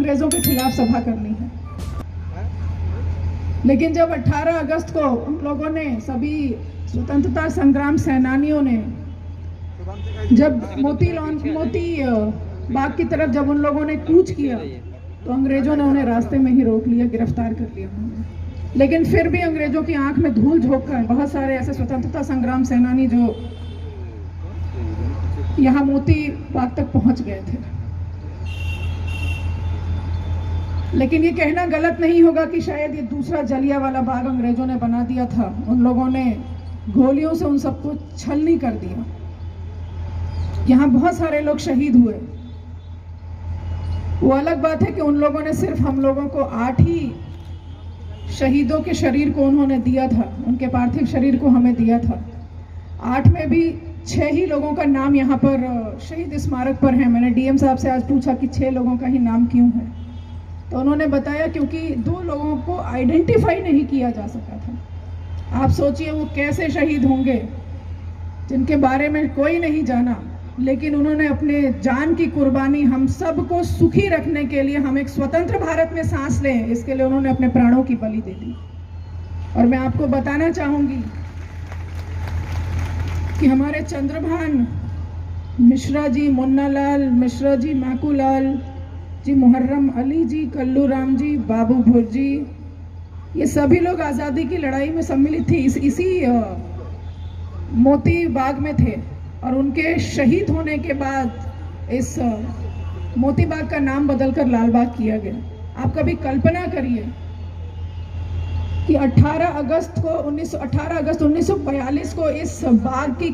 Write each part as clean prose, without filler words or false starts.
अंग्रेजों के खिलाफ सभा करनी है। लेकिन जब 18 अगस्त को हम लोगों ने, सभी स्वतंत्रता संग्राम सेनानियों ने, जब मोती बाग की तरफ जब उन लोगों ने कूच किया तो अंग्रेजों ने उन्हें रास्ते में ही रोक लिया, गिरफ्तार कर लिया उन्होंने। लेकिन फिर भी अंग्रेजों की आंख में धूल झोंककर बहुत सारे ऐसे स्वतंत्रता संग्राम सेनानी जो यहाँ मोती बाग तक पहुंच गए थे। लेकिन ये कहना गलत नहीं होगा कि शायद ये दूसरा जलियांवाला बाग अंग्रेजों ने बना दिया था। उन लोगों ने गोलियों से उन सबको छलनी कर दिया। यहाँ बहुत सारे लोग शहीद हुए। वो अलग बात है कि उन लोगों ने सिर्फ हम लोगों को 8 ही शहीदों के शरीर को उन्होंने दिया था, उनके पार्थिव शरीर को हमें दिया था। 8 में भी 6 ही लोगों का नाम यहाँ पर शहीद स्मारक पर है। मैंने डीएम साहब से आज पूछा कि 6 लोगों का ही नाम क्यों है, तो उन्होंने बताया क्योंकि 2 लोगों को आइडेंटिफाई नहीं किया जा सका था। आप सोचिए वो कैसे शहीद होंगे जिनके बारे में कोई नहीं जाना, लेकिन उन्होंने अपने जान की कुर्बानी हम सबको सुखी रखने के लिए, हम एक स्वतंत्र भारत में सांस लें, इसके लिए उन्होंने अपने प्राणों की बलि दे दी। और मैं आपको बताना चाहूंगी कि हमारे चंद्रभान मिश्रा जी, मुन्नालाल मिश्रा जी, माकूलाल जी, मुहर्रम अली जी, कल्लू राम जी, बाबू भुर्जी, ये सभी लोग आज़ादी की लड़ाई में सम्मिलित थे, इसी मोती बाग में थे। और उनके शहीद होने के बाद इस मोती बाग का नाम बदलकर लाल बाग किया गया। आप कभी कल्पना करिए कि 18 अगस्त 1942 को इस बाग की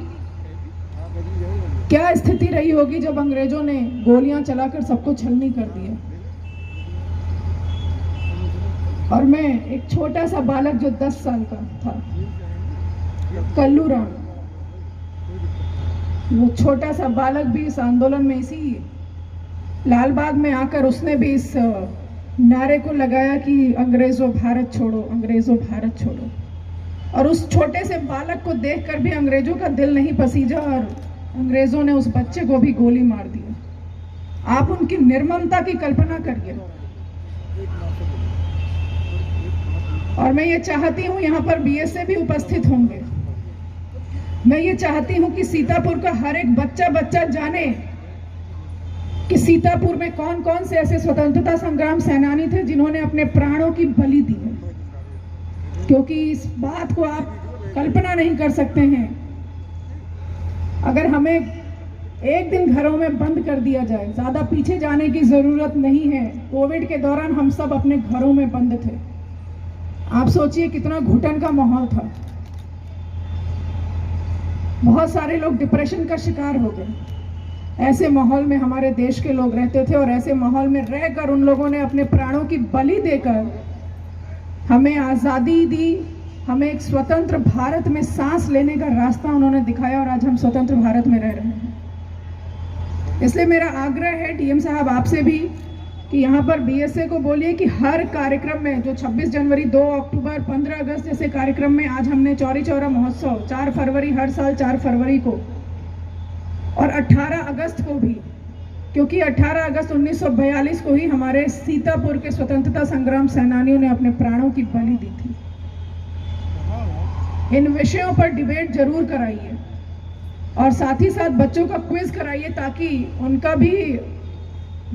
क्या स्थिति रही होगी जब अंग्रेजों ने गोलियां चलाकर सबको छलनी कर दिया। और मैं एक छोटा सा बालक जो 10 साल का था, कल्लू राम, वो छोटा सा बालक भी इस आंदोलन में, इसी लाल बाग में आकर उसने भी इस नारे को लगाया कि अंग्रेजों भारत छोड़ो, अंग्रेजों भारत छोड़ो। और उस छोटे से बालक को देखकर भी अंग्रेजों का दिल नहीं पसीजा और अंग्रेजों ने उस बच्चे को भी गोली मार दिया। आप उनकी निर्ममता की कल्पना करिए। और मैं ये चाहती हूँ, यहाँ पर बीएसए भी उपस्थित होंगे, मैं ये चाहती हूँ कि सीतापुर का हर एक बच्चा जाने कि सीतापुर में कौन कौन से ऐसे स्वतंत्रता संग्राम सेनानी थे जिन्होंने अपने प्राणों की बलि दी है। क्योंकि इस बात को आप कल्पना नहीं कर सकते हैं, अगर हमें एक दिन घरों में बंद कर दिया जाए, ज्यादा पीछे जाने की जरूरत नहीं है। कोविड के दौरान हम सब अपने घरों में बंद थे। आप सोचिए कितना घुटन का माहौल था। बहुत सारे लोग डिप्रेशन का शिकार हो गए। ऐसे माहौल में हमारे देश के लोग रहते थे और ऐसे माहौल में रहकर उन लोगों ने अपने प्राणों की बलि देकर हमें आज़ादी दी, हमें एक स्वतंत्र भारत में सांस लेने का रास्ता उन्होंने दिखाया और आज हम स्वतंत्र भारत में रह रहे हैं। इसलिए मेरा आग्रह है डीएम साहब आपसे भी कि यहाँ पर बीएसए को बोलिए कि हर कार्यक्रम में, जो 26 जनवरी, 2 अक्टूबर, 15 अगस्त जैसे कार्यक्रम में, आज हमने चौरी चौरा महोत्सव 4 फरवरी, हर साल 4 फरवरी को, और 18 अगस्त को भी, क्योंकि 18 अगस्त 1942 को ही हमारे सीतापुर के स्वतंत्रता संग्राम सेनानियों ने अपने प्राणों की बलि दी थी। इन विषयों पर डिबेट जरूर कराइए और साथ ही साथ बच्चों का क्विज कराइए ताकि उनका भी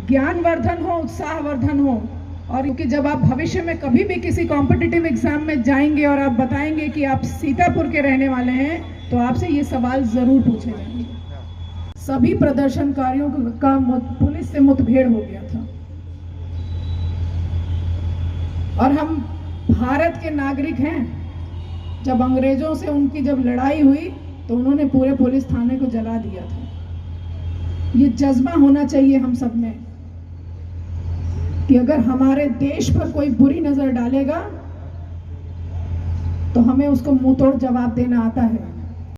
ज्ञानवर्धन हो, उत्साहवर्धन हो। और क्योंकि जब आप भविष्य में कभी भी किसी कॉम्पिटिटिव एग्जाम में जाएंगे और आप बताएंगे कि आप सीतापुर के रहने वाले हैं, तो आपसे ये सवाल जरूर पूछे जाएंगे। सभी प्रदर्शनकारियों का पुलिस से मुठभेड़ हो गया था और हम भारत के नागरिक हैं। जब अंग्रेजों से उनकी जब लड़ाई हुई तो उन्होंने पूरे पुलिस थाने को जला दिया था। ये जज्बा होना चाहिए हम सब में कि अगर हमारे देश पर कोई बुरी नजर डालेगा तो हमें उसको मुंह तोड़ जवाब देना आता है।